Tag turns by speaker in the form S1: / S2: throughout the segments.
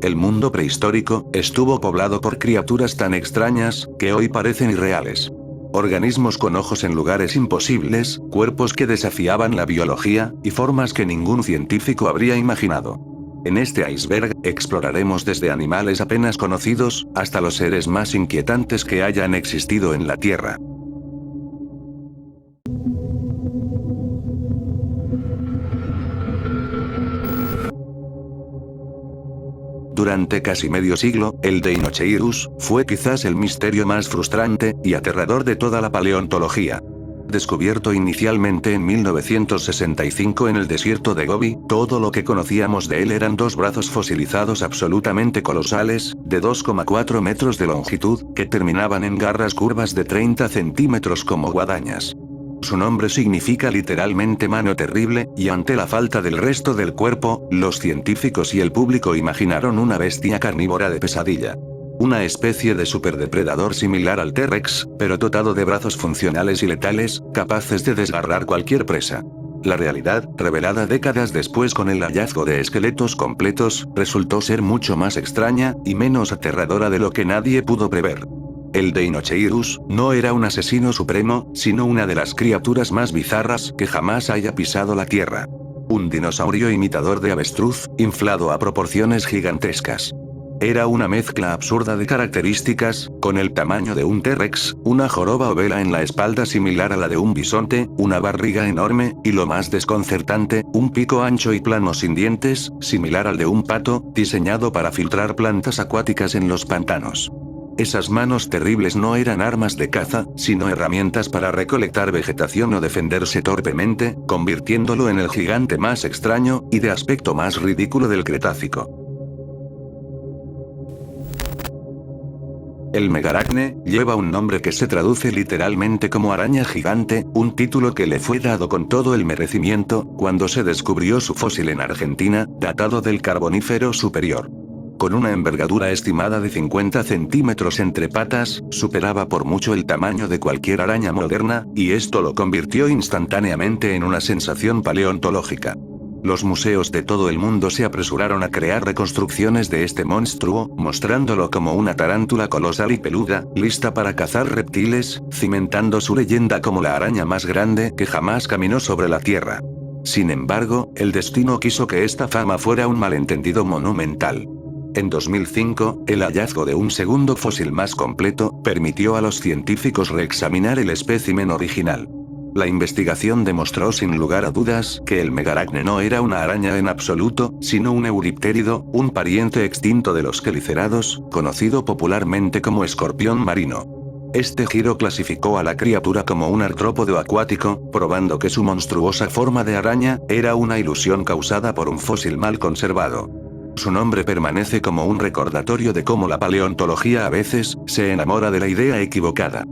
S1: El mundo prehistórico estuvo poblado por criaturas tan extrañas que hoy parecen irreales. Organismos con ojos en lugares imposibles, cuerpos que desafiaban la biología, y formas que ningún científico habría imaginado. En este iceberg, exploraremos desde animales apenas conocidos, hasta los seres más inquietantes que hayan existido en la Tierra. Durante casi medio siglo, el Deinocheirus fue quizás el misterio más frustrante y aterrador de toda la paleontología. Descubierto inicialmente en 1965 en el desierto de Gobi, todo lo que conocíamos de él eran dos brazos fosilizados absolutamente colosales, de 2,4 metros de longitud, que terminaban en garras curvas de 30 centímetros como guadañas. Su nombre significa literalmente mano terrible, y ante la falta del resto del cuerpo, los científicos y el público imaginaron una bestia carnívora de pesadilla. Una especie de superdepredador similar al T-Rex, pero dotado de brazos funcionales y letales, capaces de desgarrar cualquier presa. La realidad, revelada décadas después con el hallazgo de esqueletos completos, resultó ser mucho más extraña y menos aterradora de lo que nadie pudo prever. El Deinocheirus no era un asesino supremo, sino una de las criaturas más bizarras que jamás haya pisado la Tierra. Un dinosaurio imitador de avestruz, inflado a proporciones gigantescas. Era una mezcla absurda de características, con el tamaño de un T-Rex, una joroba o vela en la espalda similar a la de un bisonte, una barriga enorme, y lo más desconcertante, un pico ancho y plano sin dientes, similar al de un pato, diseñado para filtrar plantas acuáticas en los pantanos. Esas manos terribles no eran armas de caza, sino herramientas para recolectar vegetación o defenderse torpemente, convirtiéndolo en el gigante más extraño, y de aspecto más ridículo del Cretácico. El Megaracne lleva un nombre que se traduce literalmente como araña gigante, un título que le fue dado con todo el merecimiento, cuando se descubrió su fósil en Argentina, datado del Carbonífero superior. Con una envergadura estimada de 50 centímetros entre patas, superaba por mucho el tamaño de cualquier araña moderna, y esto lo convirtió instantáneamente en una sensación paleontológica. Los museos de todo el mundo se apresuraron a crear reconstrucciones de este monstruo, mostrándolo como una tarántula colosal y peluda, lista para cazar reptiles, cimentando su leyenda como la araña más grande que jamás caminó sobre la Tierra. Sin embargo, el destino quiso que esta fama fuera un malentendido monumental. En 2005, el hallazgo de un segundo fósil más completo, permitió a los científicos reexaminar el espécimen original. La investigación demostró sin lugar a dudas que el Megaracne no era una araña en absoluto, sino un euriptérido, un pariente extinto de los quelicerados, conocido popularmente como escorpión marino. Este giro clasificó a la criatura como un artrópodo acuático, probando que su monstruosa forma de araña era una ilusión causada por un fósil mal conservado. Su nombre permanece como un recordatorio de cómo la paleontología a veces se enamora de la idea equivocada.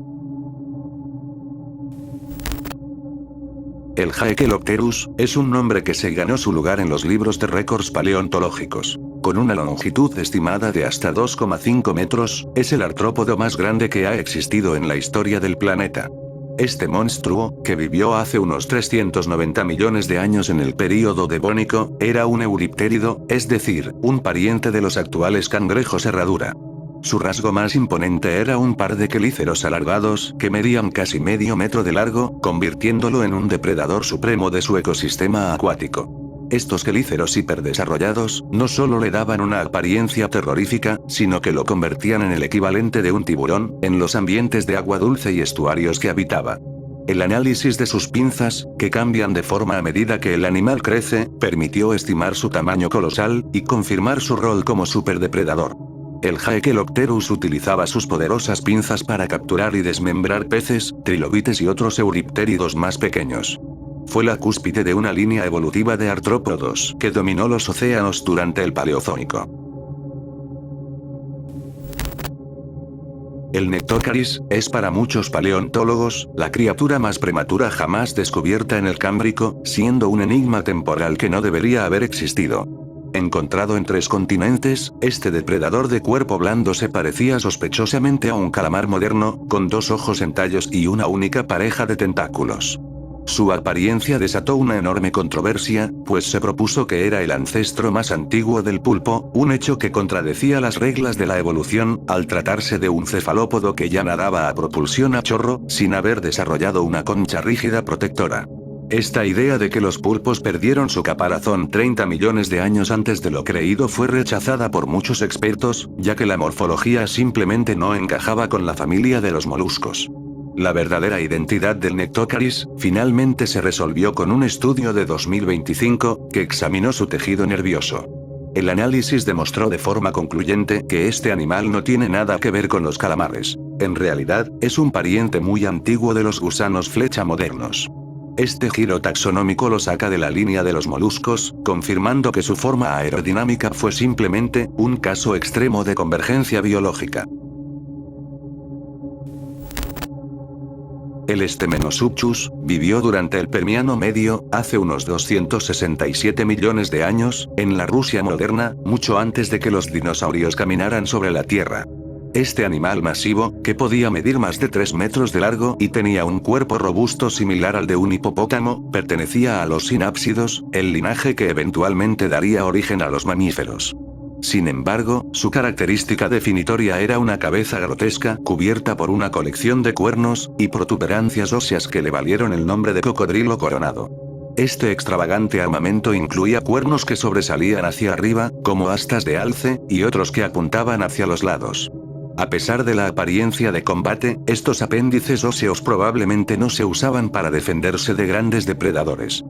S1: El Haekelopterus es un nombre que se ganó su lugar en los libros de récords paleontológicos. Con una longitud estimada de hasta 2,5 metros, es el artrópodo más grande que ha existido en la historia del planeta. Este monstruo, que vivió hace unos 390 millones de años en el período devónico, era un euriptérido, es decir, un pariente de los actuales cangrejos herradura. Su rasgo más imponente era un par de quelíceros alargados, que medían casi medio metro de largo, convirtiéndolo en un depredador supremo de su ecosistema acuático. Estos quelíceros hiperdesarrollados, no solo le daban una apariencia terrorífica, sino que lo convertían en el equivalente de un tiburón, en los ambientes de agua dulce y estuarios que habitaba. El análisis de sus pinzas, que cambian de forma a medida que el animal crece, permitió estimar su tamaño colosal, y confirmar su rol como superdepredador. El Haekelopterus utilizaba sus poderosas pinzas para capturar y desmembrar peces, trilobites y otros euriptéridos más pequeños. Fue la cúspide de una línea evolutiva de artrópodos que dominó los océanos durante el Paleozoico. El Nectocaris es para muchos paleontólogos la criatura más prematura jamás descubierta en el Cámbrico, siendo un enigma temporal que no debería haber existido. Encontrado en 3 continentes, este depredador de cuerpo blando se parecía sospechosamente a un calamar moderno, con 2 ojos en tallos y una única pareja de tentáculos. Su apariencia desató una enorme controversia, pues se propuso que era el ancestro más antiguo del pulpo, un hecho que contradecía las reglas de la evolución, al tratarse de un cefalópodo que ya nadaba a propulsión a chorro, sin haber desarrollado una concha rígida protectora. Esta idea de que los pulpos perdieron su caparazón 30 millones de años antes de lo creído fue rechazada por muchos expertos, ya que la morfología simplemente no encajaba con la familia de los moluscos. La verdadera identidad del Nectocaris, finalmente se resolvió con un estudio de 2025, que examinó su tejido nervioso. El análisis demostró de forma concluyente que este animal no tiene nada que ver con los calamares. En realidad, es un pariente muy antiguo de los gusanos flecha modernos. Este giro taxonómico lo saca de la línea de los moluscos, confirmando que su forma aerodinámica fue simplemente un caso extremo de convergencia biológica. El Stegosaurus vivió durante el Permiano Medio, hace unos 267 millones de años, en la Rusia moderna, mucho antes de que los dinosaurios caminaran sobre la Tierra. Este animal masivo, que podía medir más de 3 metros de largo y tenía un cuerpo robusto similar al de un hipopótamo, pertenecía a los sinápsidos, el linaje que eventualmente daría origen a los mamíferos. Sin embargo, su característica definitoria era una cabeza grotesca cubierta por una colección de cuernos y protuberancias óseas que le valieron el nombre de cocodrilo coronado. Este extravagante armamento incluía cuernos que sobresalían hacia arriba, como astas de alce, y otros que apuntaban hacia los lados. A pesar de la apariencia de combate, estos apéndices óseos probablemente no se usaban para defenderse de grandes depredadores.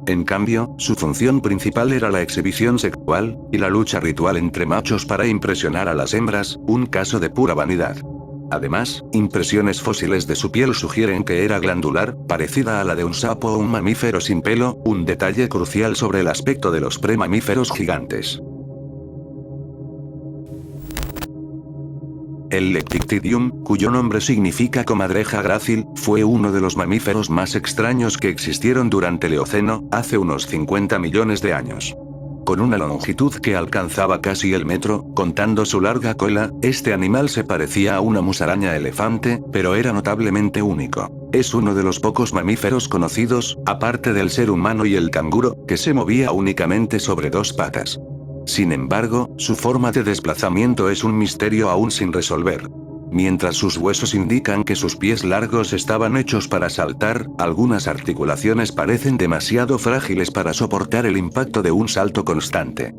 S1: En cambio, su función principal era la exhibición sexual, y la lucha ritual entre machos para impresionar a las hembras, un caso de pura vanidad. Además, impresiones fósiles de su piel sugieren que era glandular, parecida a la de un sapo o un mamífero sin pelo, un detalle crucial sobre el aspecto de los premamíferos gigantes. El Leptictidium, cuyo nombre significa comadreja grácil, fue uno de los mamíferos más extraños que existieron durante el Eoceno, hace unos 50 millones de años. Con una longitud que alcanzaba casi el metro, contando su larga cola, este animal se parecía a una musaraña elefante, pero era notablemente único. Es uno de los pocos mamíferos conocidos, aparte del ser humano y el canguro, que se movía únicamente sobre 2 patas. Sin embargo, su forma de desplazamiento es un misterio aún sin resolver. Mientras sus huesos indican que sus pies largos estaban hechos para saltar, algunas articulaciones parecen demasiado frágiles para soportar el impacto de un salto constante.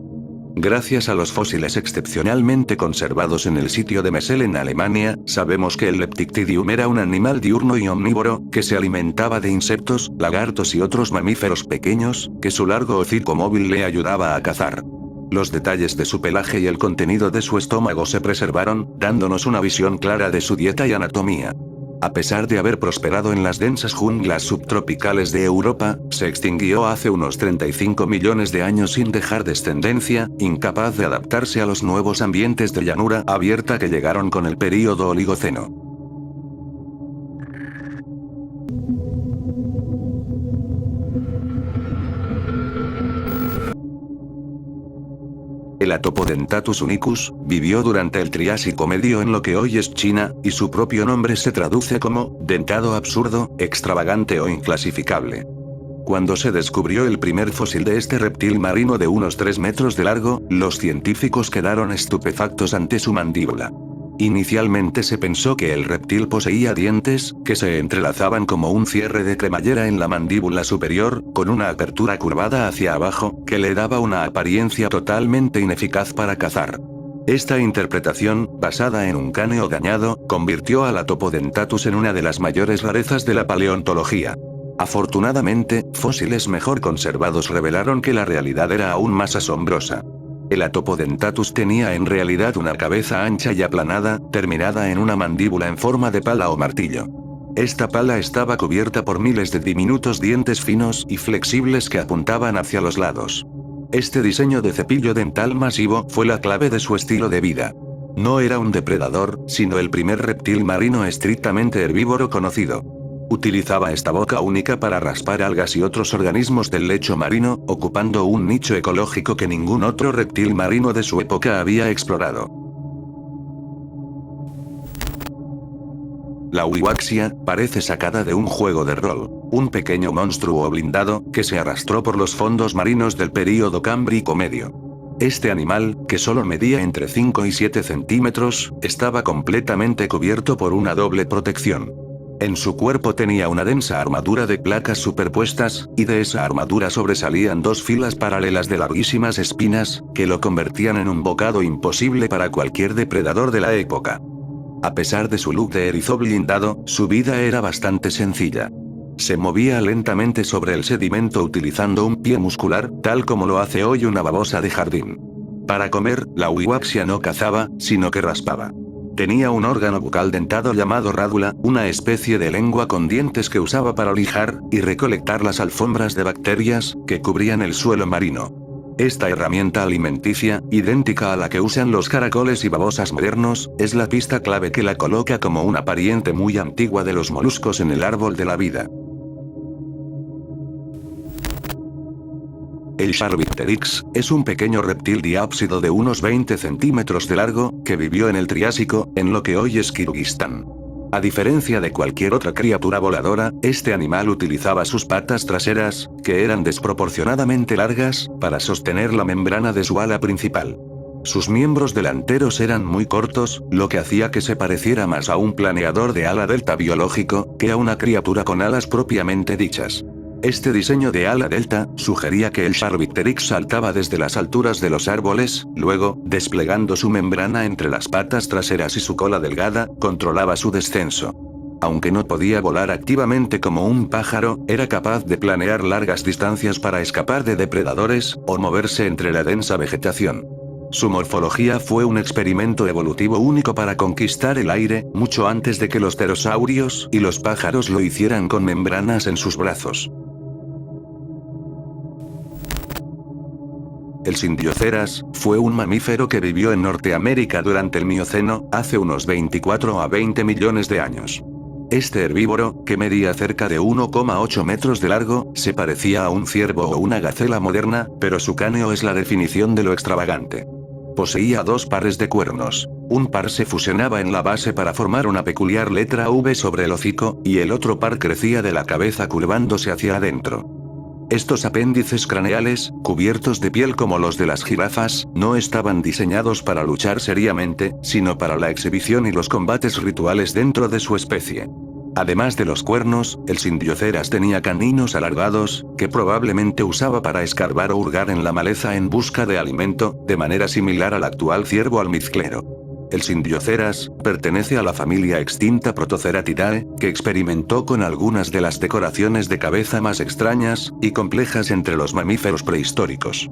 S1: Gracias a los fósiles excepcionalmente conservados en el sitio de Messel en Alemania, sabemos que el Leptictidium era un animal diurno y omnívoro, que se alimentaba de insectos, lagartos y otros mamíferos pequeños, que su largo hocico móvil le ayudaba a cazar. Los detalles de su pelaje y el contenido de su estómago se preservaron, dándonos una visión clara de su dieta y anatomía. A pesar de haber prosperado en las densas junglas subtropicales de Europa, se extinguió hace unos 35 millones de años sin dejar descendencia, incapaz de adaptarse a los nuevos ambientes de llanura abierta que llegaron con el período Oligoceno. El Atopodentatus unicus vivió durante el Triásico medio en lo que hoy es China, y su propio nombre se traduce como dentado absurdo, extravagante o inclasificable. Cuando se descubrió el primer fósil de este reptil marino de unos 3 metros de largo, los científicos quedaron estupefactos ante su mandíbula. Inicialmente se pensó que el reptil poseía dientes, que se entrelazaban como un cierre de cremallera en la mandíbula superior, con una apertura curvada hacia abajo, que le daba una apariencia totalmente ineficaz para cazar. Esta interpretación, basada en un cráneo dañado, convirtió al Atopodentatus en una de las mayores rarezas de la paleontología. Afortunadamente, fósiles mejor conservados revelaron que la realidad era aún más asombrosa. El Atopodentatus tenía en realidad una cabeza ancha y aplanada, terminada en una mandíbula en forma de pala o martillo. Esta pala estaba cubierta por miles de diminutos dientes finos y flexibles que apuntaban hacia los lados. Este diseño de cepillo dental masivo fue la clave de su estilo de vida. No era un depredador, sino el primer reptil marino estrictamente herbívoro conocido. Utilizaba esta boca única para raspar algas y otros organismos del lecho marino, ocupando un nicho ecológico que ningún otro reptil marino de su época había explorado. La Uiwaxia parece sacada de un juego de rol, un pequeño monstruo blindado que se arrastró por los fondos marinos del período Cámbrico medio. Este animal, que solo medía entre 5 y 7 centímetros, estaba completamente cubierto por una doble protección. En su cuerpo tenía una densa armadura de placas superpuestas, y de esa armadura sobresalían dos filas paralelas de larguísimas espinas, que lo convertían en un bocado imposible para cualquier depredador de la época. A pesar de su look de erizo blindado, su vida era bastante sencilla. Se movía lentamente sobre el sedimento utilizando un pie muscular, tal como lo hace hoy una babosa de jardín. Para comer, la Uiwaxia no cazaba, sino que raspaba. Tenía un órgano bucal dentado llamado rádula, una especie de lengua con dientes que usaba para lijar y recolectar las alfombras de bacterias que cubrían el suelo marino. Esta herramienta alimenticia, idéntica a la que usan los caracoles y babosas modernos, es la pista clave que la coloca como una pariente muy antigua de los moluscos en el árbol de la vida. El Charbicteryx es un pequeño reptil diápsido de unos 20 centímetros de largo, que vivió en el Triásico, en lo que hoy es Kirguistán. A diferencia de cualquier otra criatura voladora, este animal utilizaba sus patas traseras, que eran desproporcionadamente largas, para sostener la membrana de su ala principal. Sus miembros delanteros eran muy cortos, lo que hacía que se pareciera más a un planeador de ala delta biológico, que a una criatura con alas propiamente dichas. Este diseño de ala delta sugería que el Charbicteryx saltaba desde las alturas de los árboles, luego, desplegando su membrana entre las patas traseras y su cola delgada, controlaba su descenso. Aunque no podía volar activamente como un pájaro, era capaz de planear largas distancias para escapar de depredadores, o moverse entre la densa vegetación. Su morfología fue un experimento evolutivo único para conquistar el aire, mucho antes de que los pterosaurios y los pájaros lo hicieran con membranas en sus brazos. El Sindioceras fue un mamífero que vivió en Norteamérica durante el Mioceno, hace unos 24 a 20 millones de años. Este herbívoro, que medía cerca de 1,8 metros de largo, se parecía a un ciervo o una gacela moderna, pero su cráneo es la definición de lo extravagante. Poseía dos pares de cuernos. Un par se fusionaba en la base para formar una peculiar letra V sobre el hocico, y el otro par crecía de la cabeza curvándose hacia adentro. Estos apéndices craneales, cubiertos de piel como los de las jirafas, no estaban diseñados para luchar seriamente, sino para la exhibición y los combates rituales dentro de su especie. Además de los cuernos, el Sindioceras tenía caninos alargados, que probablemente usaba para escarbar o hurgar en la maleza en busca de alimento, de manera similar al actual ciervo almizclero. El Sindioceras pertenece a la familia extinta Protoceratidae, que experimentó con algunas de las decoraciones de cabeza más extrañas y complejas entre los mamíferos prehistóricos.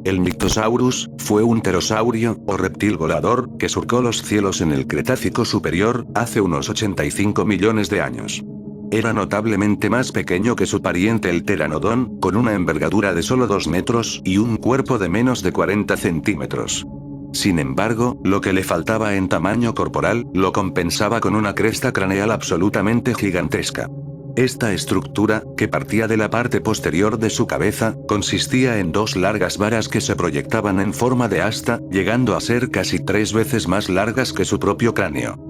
S1: El Nyctosaurus fue un pterosaurio, o reptil volador, que surcó los cielos en el Cretácico superior, hace unos 85 millones de años. Era notablemente más pequeño que su pariente el Pteranodon, con una envergadura de solo 2 metros y un cuerpo de menos de 40 centímetros. Sin embargo, lo que le faltaba en tamaño corporal, lo compensaba con una cresta craneal absolutamente gigantesca. Esta estructura, que partía de la parte posterior de su cabeza, consistía en dos largas varas que se proyectaban en forma de asta, llegando a ser casi 3 veces más largas que su propio cráneo.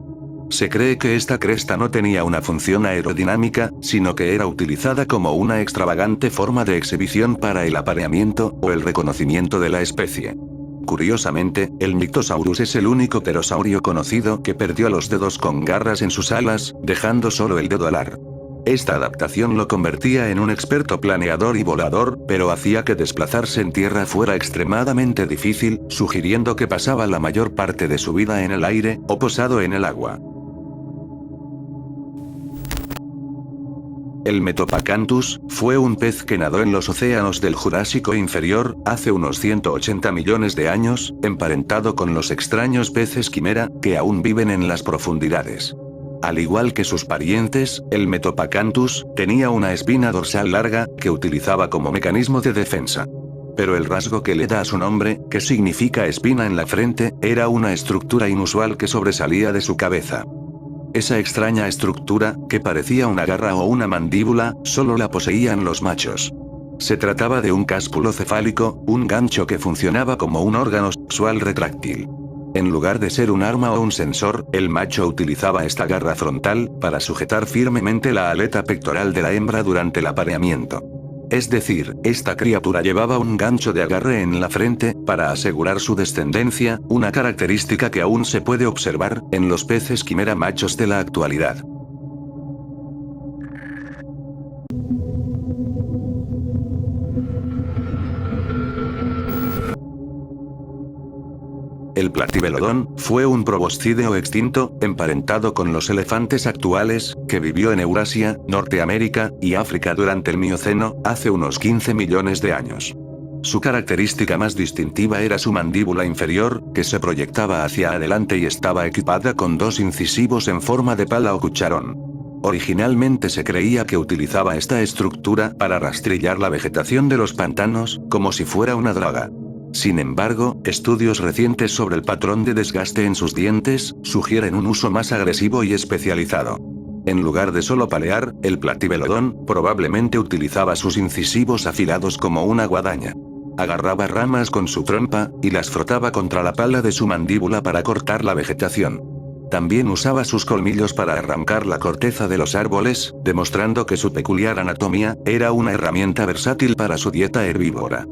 S1: Se cree que esta cresta no tenía una función aerodinámica, sino que era utilizada como una extravagante forma de exhibición para el apareamiento o el reconocimiento de la especie. Curiosamente, el Nyctosaurus es el único pterosaurio conocido que perdió los dedos con garras en sus alas, dejando solo el dedo alar. Esta adaptación lo convertía en un experto planeador y volador, pero hacía que desplazarse en tierra fuera extremadamente difícil, sugiriendo que pasaba la mayor parte de su vida en el aire, o posado en el agua. El Metopacanthus fue un pez que nadó en los océanos del Jurásico inferior, hace unos 180 millones de años, emparentado con los extraños peces quimera, que aún viven en las profundidades. Al igual que sus parientes, el Metopacanthus tenía una espina dorsal larga, que utilizaba como mecanismo de defensa. Pero el rasgo que le da a su nombre, que significa espina en la frente, era una estructura inusual que sobresalía de su cabeza. Esa extraña estructura, que parecía una garra o una mandíbula, solo la poseían los machos. Se trataba de un cáspulo cefálico, un gancho que funcionaba como un órgano sexual retráctil. En lugar de ser un arma o un sensor, el macho utilizaba esta garra frontal para sujetar firmemente la aleta pectoral de la hembra durante el apareamiento. Es decir, esta criatura llevaba un gancho de agarre en la frente para asegurar su descendencia, una característica que aún se puede observar en los peces quimera machos de la actualidad. El Platybelodon fue un proboscideo extinto, emparentado con los elefantes actuales, que vivió en Eurasia, Norteamérica y África durante el Mioceno, hace unos 15 millones de años. Su característica más distintiva era su mandíbula inferior, que se proyectaba hacia adelante y estaba equipada con dos incisivos en forma de pala o cucharón. Originalmente se creía que utilizaba esta estructura para rastrillar la vegetación de los pantanos, como si fuera una droga. Sin embargo, estudios recientes sobre el patrón de desgaste en sus dientes sugieren un uso más agresivo y especializado. En lugar de solo palear, el Platybelodon probablemente utilizaba sus incisivos afilados como una guadaña. Agarraba ramas con su trompa y las frotaba contra la pala de su mandíbula para cortar la vegetación. También usaba sus colmillos para arrancar la corteza de los árboles, demostrando que su peculiar anatomía era una herramienta versátil para su dieta herbívora.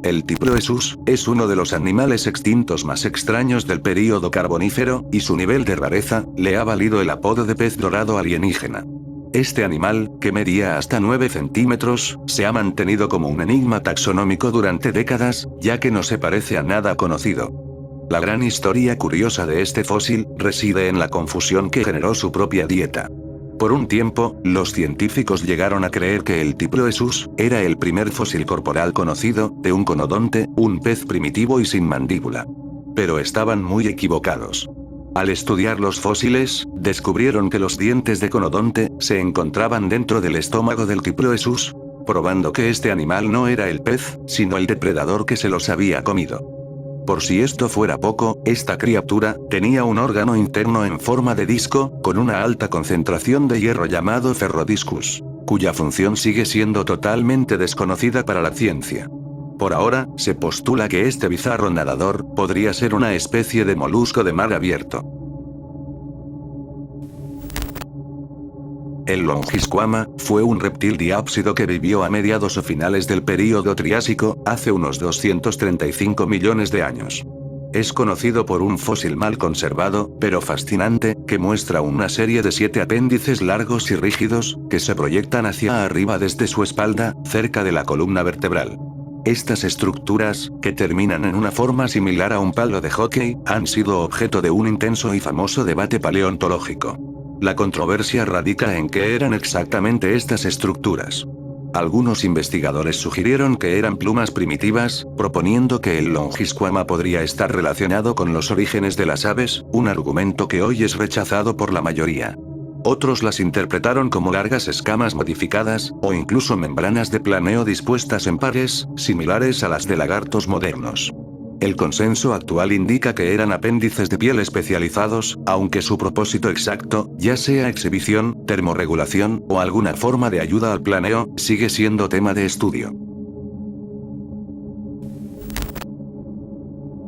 S1: El Diploesus es uno de los animales extintos más extraños del período carbonífero, y su nivel de rareza le ha valido el apodo de pez dorado alienígena. Este animal, que medía hasta 9 centímetros, se ha mantenido como un enigma taxonómico durante décadas, ya que no se parece a nada conocido. La gran historia curiosa de este fósil reside en la confusión que generó su propia dieta. Por un tiempo, los científicos llegaron a creer que el Diploesus era el primer fósil corporal conocido de un conodonte, un pez primitivo y sin mandíbula. Pero estaban muy equivocados. Al estudiar los fósiles, descubrieron que los dientes de conodonte se encontraban dentro del estómago del Diploesus, probando que este animal no era el pez, sino el depredador que se los había comido. Por si esto fuera poco, esta criatura tenía un órgano interno en forma de disco, con una alta concentración de hierro llamado ferrodiscus, cuya función sigue siendo totalmente desconocida para la ciencia. Por ahora, se postula que este bizarro nadador podría ser una especie de molusco de mar abierto. El Longisquama fue un reptil diápsido que vivió a mediados o finales del período Triásico, hace unos 235 millones de años. Es conocido por un fósil mal conservado, pero fascinante, que muestra una serie de 7 apéndices largos y rígidos, que se proyectan hacia arriba desde su espalda, cerca de la columna vertebral. Estas estructuras, que terminan en una forma similar a un palo de hockey, han sido objeto de un intenso y famoso debate paleontológico. La controversia radica en qué eran exactamente estas estructuras. Algunos investigadores sugirieron que eran plumas primitivas, proponiendo que el Longisquama podría estar relacionado con los orígenes de las aves, un argumento que hoy es rechazado por la mayoría. Otros las interpretaron como largas escamas modificadas, o incluso membranas de planeo dispuestas en pares, similares a las de lagartos modernos. El consenso actual indica que eran apéndices de piel especializados, aunque su propósito exacto, ya sea exhibición, termorregulación o alguna forma de ayuda al planeo, sigue siendo tema de estudio.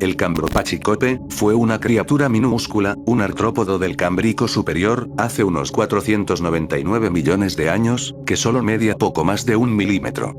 S1: El Cambropatchicope fue una criatura minúscula, un artrópodo del Cámbrico superior, hace unos 499 millones de años, que solo media poco más de 1 milímetro.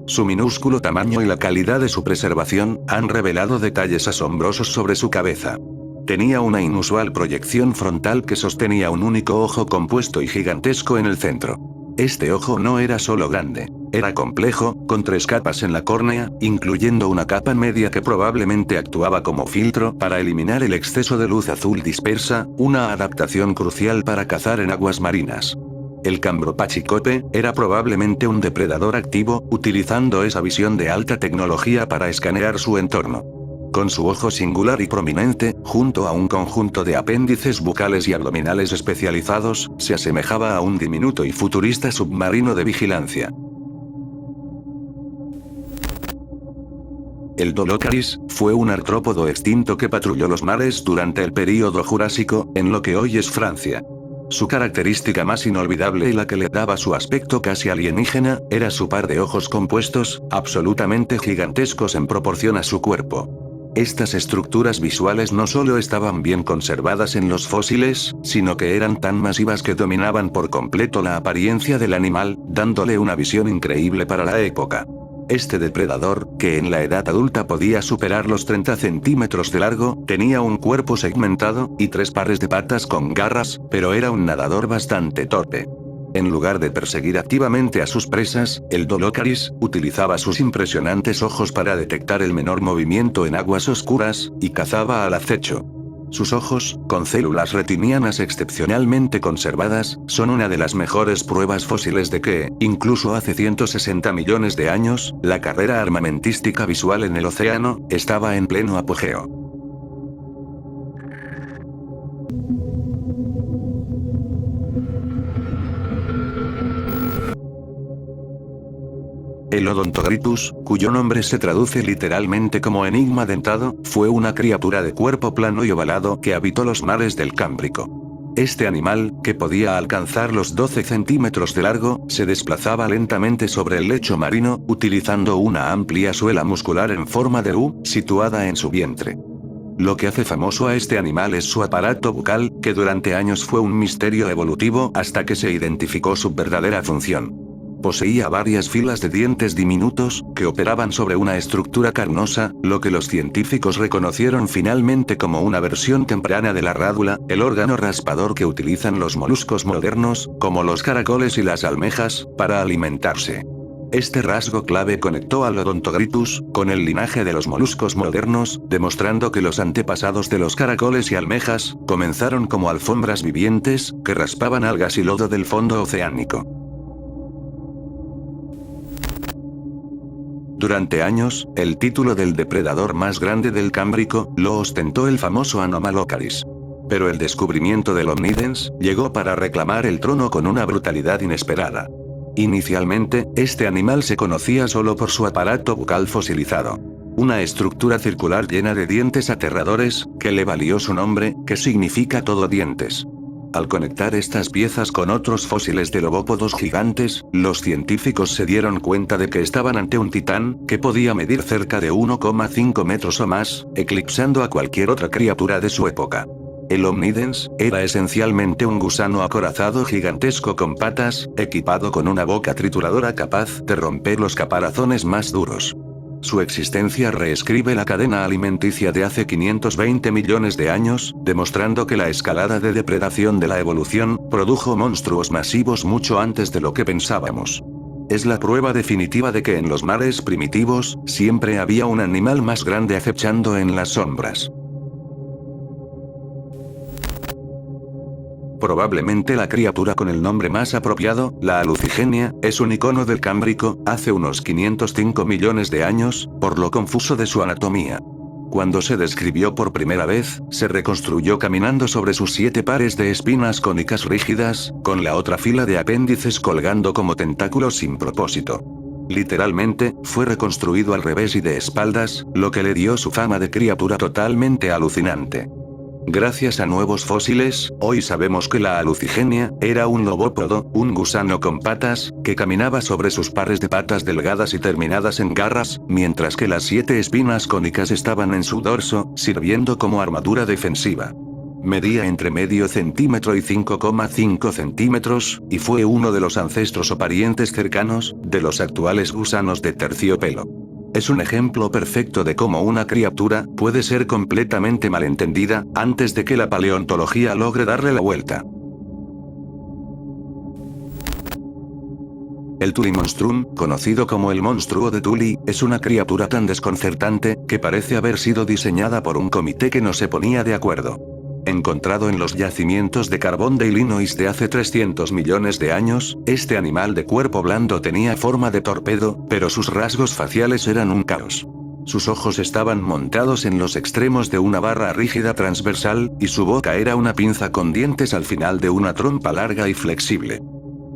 S1: Su minúsculo tamaño y la calidad de su preservación han revelado detalles asombrosos sobre su cabeza. Tenía una inusual proyección frontal que sostenía un único ojo compuesto y gigantesco en el centro. Este ojo no era solo grande, era complejo, con 3 capas en la córnea, incluyendo una capa media que probablemente actuaba como filtro para eliminar el exceso de luz azul dispersa, una adaptación crucial para cazar en aguas marinas. El Cambropatchicope era probablemente un depredador activo, utilizando esa visión de alta tecnología para escanear su entorno. Con su ojo singular y prominente, junto a un conjunto de apéndices bucales y abdominales especializados, se asemejaba a un diminuto y futurista submarino de vigilancia. El Dolocaris fue un artrópodo extinto que patrulló los mares durante el período Jurásico, en lo que hoy es Francia. Su característica más inolvidable y la que le daba su aspecto casi alienígena, era su par de ojos compuestos, absolutamente gigantescos en proporción a su cuerpo. Estas estructuras visuales no solo estaban bien conservadas en los fósiles, sino que eran tan masivas que dominaban por completo la apariencia del animal, dándole una visión increíble para la época. Este depredador, que en la edad adulta podía superar los 30 centímetros de largo, tenía un cuerpo segmentado, y 3 pares de patas con garras, pero era un nadador bastante torpe. En lugar de perseguir activamente a sus presas, el Dolocaris utilizaba sus impresionantes ojos para detectar el menor movimiento en aguas oscuras, y cazaba al acecho. Sus ojos, con células retinianas excepcionalmente conservadas, son una de las mejores pruebas fósiles de que, incluso hace 160 millones de años, la carrera armamentística visual en el océano, estaba en pleno apogeo. El Odontogritus, cuyo nombre se traduce literalmente como enigma dentado, fue una criatura de cuerpo plano y ovalado que habitó los mares del Cámbrico. Este animal, que podía alcanzar los 12 centímetros de largo, se desplazaba lentamente sobre el lecho marino, utilizando una amplia suela muscular en forma de U, situada en su vientre. Lo que hace famoso a este animal es su aparato bucal, que durante años fue un misterio evolutivo hasta que se identificó su verdadera función. Poseía varias filas de dientes diminutos, que operaban sobre una estructura carnosa, lo que los científicos reconocieron finalmente como una versión temprana de la rádula, el órgano raspador que utilizan los moluscos modernos, como los caracoles y las almejas, para alimentarse. Este rasgo clave conectó al Odontogritus con el linaje de los moluscos modernos, demostrando que los antepasados de los caracoles y almejas comenzaron como alfombras vivientes, que raspaban algas y lodo del fondo oceánico. Durante años, el título del depredador más grande del Cámbrico lo ostentó el famoso Anomalocaris. Pero el descubrimiento del Omnidens llegó para reclamar el trono con una brutalidad inesperada. Inicialmente, este animal se conocía solo por su aparato bucal fosilizado. Una estructura circular llena de dientes aterradores, que le valió su nombre, que significa todo dientes. Al conectar estas piezas con otros fósiles de lobópodos gigantes, los científicos se dieron cuenta de que estaban ante un titán, que podía medir cerca de 1,5 metros o más, eclipsando a cualquier otra criatura de su época. El Omnidens era esencialmente un gusano acorazado gigantesco con patas, equipado con una boca trituradora capaz de romper los caparazones más duros. Su existencia reescribe la cadena alimenticia de hace 520 millones de años, demostrando que la escalada de depredación de la evolución produjo monstruos masivos mucho antes de lo que pensábamos. Es la prueba definitiva de que en los mares primitivos, siempre había un animal más grande acechando en las sombras. Probablemente la criatura con el nombre más apropiado, la Alucigenia, es un icono del Cámbrico, hace unos 505 millones de años, por lo confuso de su anatomía. Cuando se describió por primera vez, se reconstruyó caminando sobre sus 7 pares de espinas cónicas rígidas, con la otra fila de apéndices colgando como tentáculos sin propósito. Literalmente, fue reconstruido al revés y de espaldas, lo que le dio su fama de criatura totalmente alucinante. Gracias a nuevos fósiles, hoy sabemos que la Alucigenia era un lobópodo, un gusano con patas, que caminaba sobre sus pares de patas delgadas y terminadas en garras, mientras que las 7 espinas cónicas estaban en su dorso, sirviendo como armadura defensiva. Medía entre medio centímetro y 5,5 centímetros, y fue uno de los ancestros o parientes cercanos de los actuales gusanos de terciopelo. Es un ejemplo perfecto de cómo una criatura puede ser completamente malentendida, antes de que la paleontología logre darle la vuelta. El Tulimonstrum, conocido como el monstruo de Tuli, es una criatura tan desconcertante, que parece haber sido diseñada por un comité que no se ponía de acuerdo. Encontrado en los yacimientos de carbón de Illinois de hace 300 millones de años, este animal de cuerpo blando tenía forma de torpedo, pero sus rasgos faciales eran un caos. Sus ojos estaban montados en los extremos de una barra rígida transversal, y su boca era una pinza con dientes al final de una trompa larga y flexible.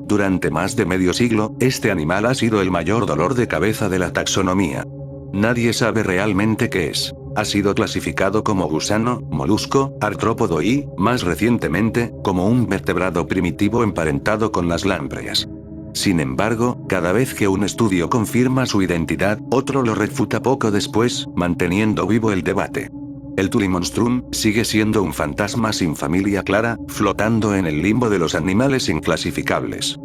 S1: Durante más de medio siglo, este animal ha sido el mayor dolor de cabeza de la taxonomía. Nadie sabe realmente qué es. Ha sido clasificado como gusano, molusco, artrópodo y, más recientemente, como un vertebrado primitivo emparentado con las lampreas. Sin embargo, cada vez que un estudio confirma su identidad, otro lo refuta poco después, manteniendo vivo el debate. El Tuli-monstrum sigue siendo un fantasma sin familia clara, flotando en el limbo de los animales inclasificables.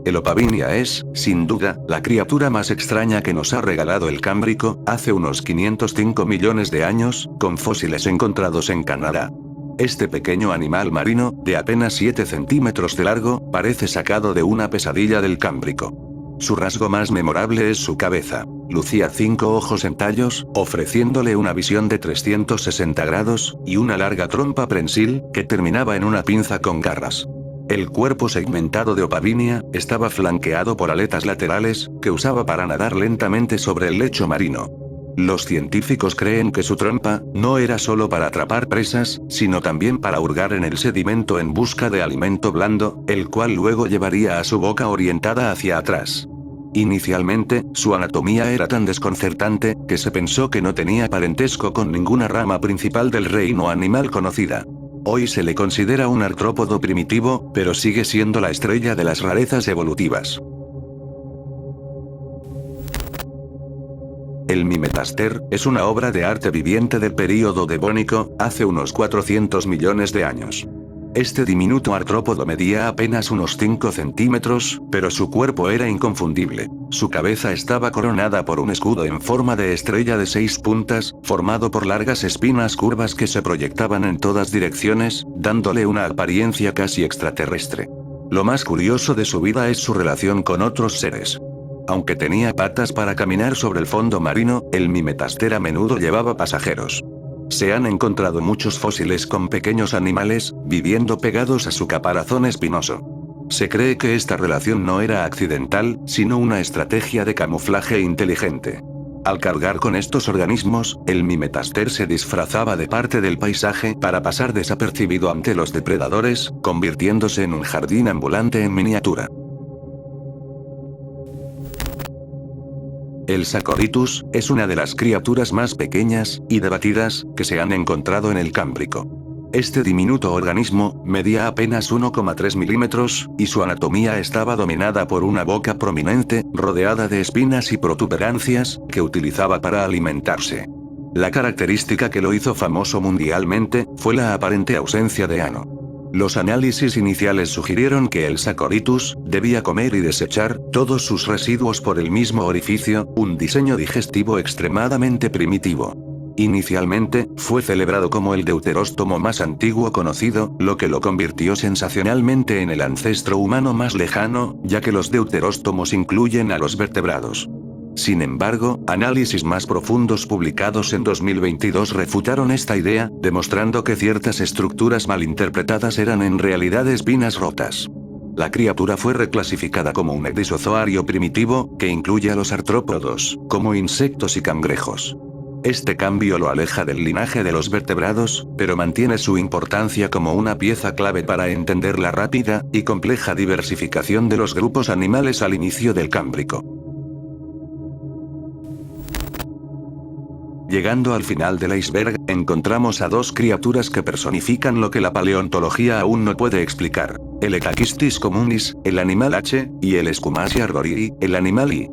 S1: El Opavinia es, sin duda, la criatura más extraña que nos ha regalado el Cámbrico, hace unos 505 millones de años, con fósiles encontrados en Canadá. Este pequeño animal marino, de apenas 7 centímetros de largo, parece sacado de una pesadilla del Cámbrico. Su rasgo más memorable es su cabeza. Lucía 5 ojos en tallos, ofreciéndole una visión de 360 grados, y una larga trompa prensil, que terminaba en una pinza con garras. El cuerpo segmentado de Opavinia estaba flanqueado por aletas laterales, que usaba para nadar lentamente sobre el lecho marino. Los científicos creen que su trompa no era solo para atrapar presas, sino también para hurgar en el sedimento en busca de alimento blando, el cual luego llevaría a su boca orientada hacia atrás. Inicialmente, su anatomía era tan desconcertante, que se pensó que no tenía parentesco con ninguna rama principal del reino animal conocida. Hoy se le considera un artrópodo primitivo, pero sigue siendo la estrella de las rarezas evolutivas. El Mimetaster es una obra de arte viviente del período devónico, hace unos 400 millones de años. Este diminuto artrópodo medía apenas unos 5 centímetros, pero su cuerpo era inconfundible. Su cabeza estaba coronada por un escudo en forma de estrella de 6 puntas, formado por largas espinas curvas que se proyectaban en todas direcciones, dándole una apariencia casi extraterrestre. Lo más curioso de su vida es su relación con otros seres. Aunque tenía patas para caminar sobre el fondo marino, el Mimetaster a menudo llevaba pasajeros. Se han encontrado muchos fósiles con pequeños animales, viviendo pegados a su caparazón espinoso. Se cree que esta relación no era accidental, sino una estrategia de camuflaje inteligente. Al cargar con estos organismos, el Mimetaster se disfrazaba de parte del paisaje para pasar desapercibido ante los depredadores, convirtiéndose en un jardín ambulante en miniatura. El Sacoritus es una de las criaturas más pequeñas y debatidas que se han encontrado en el Cámbrico. Este diminuto organismo medía apenas 1,3 milímetros, y su anatomía estaba dominada por una boca prominente, rodeada de espinas y protuberancias, que utilizaba para alimentarse. La característica que lo hizo famoso mundialmente fue la aparente ausencia de ano. Los análisis iniciales sugirieron que el Sacoritus debía comer y desechar todos sus residuos por el mismo orificio, un diseño digestivo extremadamente primitivo. Inicialmente, fue celebrado como el deuteróstomo más antiguo conocido, lo que lo convirtió sensacionalmente en el ancestro humano más lejano, ya que los deuteróstomos incluyen a los vertebrados. Sin embargo, análisis más profundos publicados en 2022 refutaron esta idea, demostrando que ciertas estructuras malinterpretadas eran en realidad espinas rotas. La criatura fue reclasificada como un ecdysozoario primitivo, que incluye a los artrópodos, como insectos y cangrejos. Este cambio lo aleja del linaje de los vertebrados, pero mantiene su importancia como una pieza clave para entender la rápida y compleja diversificación de los grupos animales al inicio del Cámbrico. Llegando al final del iceberg, encontramos a dos criaturas que personifican lo que la paleontología aún no puede explicar: el Echakistis communis, el animal H, y el Scumacia arborii, el animal I.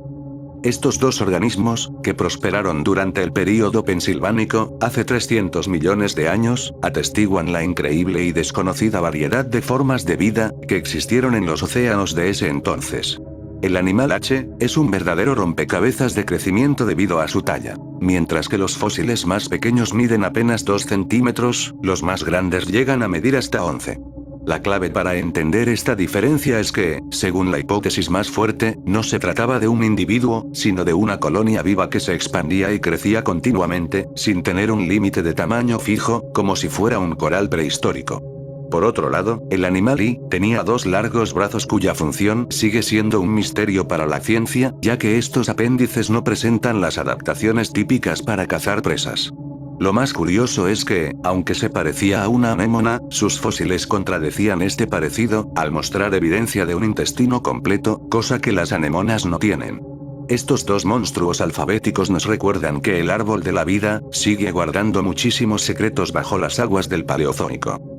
S1: Estos dos organismos, que prosperaron durante el período pensilvánico, hace 300 millones de años, atestiguan la increíble y desconocida variedad de formas de vida que existieron en los océanos de ese entonces. El animal H es un verdadero rompecabezas de crecimiento debido a su talla. Mientras que los fósiles más pequeños miden apenas 2 centímetros, los más grandes llegan a medir hasta 11. La clave para entender esta diferencia es que, según la hipótesis más fuerte, no se trataba de un individuo, sino de una colonia viva que se expandía y crecía continuamente, sin tener un límite de tamaño fijo, como si fuera un coral prehistórico. Por otro lado, el animal I tenía dos largos brazos cuya función sigue siendo un misterio para la ciencia, ya que estos apéndices no presentan las adaptaciones típicas para cazar presas. Lo más curioso es que, aunque se parecía a una anémona, sus fósiles contradecían este parecido, al mostrar evidencia de un intestino completo, cosa que las anémonas no tienen. Estos dos monstruos alfabéticos nos recuerdan que el árbol de la vida sigue guardando muchísimos secretos bajo las aguas del Paleozoico.